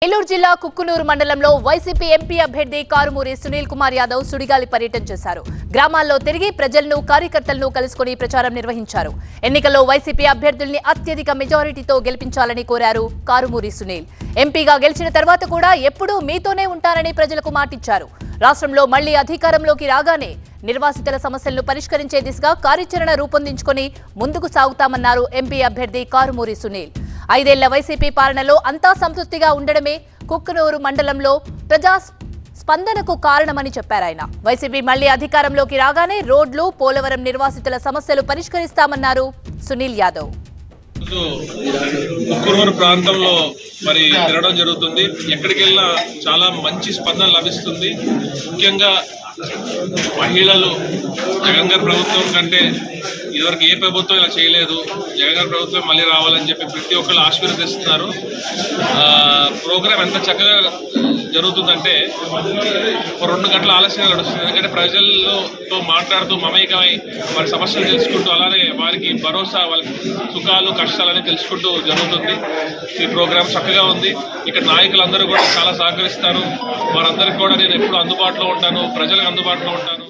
ఏలూరు జిల్లా కుక్కునూరు మండలంలో YCP MP అభ్యర్థి కారుమూరి సునీల్ కుమార్ యాదవ్ సుడిగాలి పర్యటన చేశారు. గ్రామాల్లో తిరిగి ప్రజలను కార్యకర్తలను కలుసుకుని ప్రచారం నిర్వహించారు. ఎన్నికల్లో వైసీపీ అభ్యర్థుల్ని అత్యధిక మెజారిటీతో గెలిపించాలని కోరారు కారుమూరి సునీల్. ఎంపీగా గెలిచిన తర్వాత కూడా ఎప్పుడూ మీతోనే ఉంటారని ప్రజలకు మాటిచ్చారు. రాష్ట్రంలో మళ్లీ అధికారంలోకి రాగానే నిర్వాసితుల సమస్యలను పరిష్కరించే దిశగా కార్యాచరణ రూపొందించుకుని ముందుకు సాగుతామన్నారు ఎంపీ అభ్యర్థి కారుమూరి సునీల్. 5 ఏళ్ల వైసీపీ పాలనలో అంతా సంతృప్తిగా ఉండడమే కుక్కునూరు మండలంలో ప్రజా స్పందనకు కారణమని చెప్పారాయన. వైసీపీ మళ్లీ అధికారంలోకి రాగానే రోడ్లు, పోలవరం నిర్వాసితుల సమస్యలు పరిష్కరిస్తామన్నారు సునీల్ యాదవ్. కుక్కునూరు ప్రాంతంలో తిరగడం జరుగుతుంది. ఎక్కడికి వెళ్ళినా చాలా మంచి స్పందన లభిస్తుంది. ముఖ్యంగా మహిళలు జగన్ గారి ప్రభుత్వం కంటే ఇదివరకు ఏ ప్రభుత్వం ఇలా చేయలేదు, జగన్ గారి ప్రభుత్వం మళ్ళీ రావాలని చెప్పి ప్రతి ఒక్కరు ఆశీర్వదిస్తున్నారు. ప్రోగ్రాం ఎంత చక్కగా జరుగుతుందంటే 2 గంటల ఆలస్యంగా నడుస్తుంది. ఎందుకంటే ప్రజలతో మాట్లాడుతూ మమేకమై వారి సమస్యలు తెలుసుకుంటూ అలానే వారికి భరోసా, వాళ్ళకి సుఖాలు కష్టాలని తెలుసుకుంటూ జరుగుతుంది. ఈ ప్రోగ్రాం చక్కగా ఉంది. ఇక్కడ నాయకులందరూ కూడా చాలా సహకరిస్తారు. వారందరికీ కూడా నేను ఎప్పుడు అందుబాటులో ఉంటాను, ప్రజలకు అందుబాటులో ఉంటాను.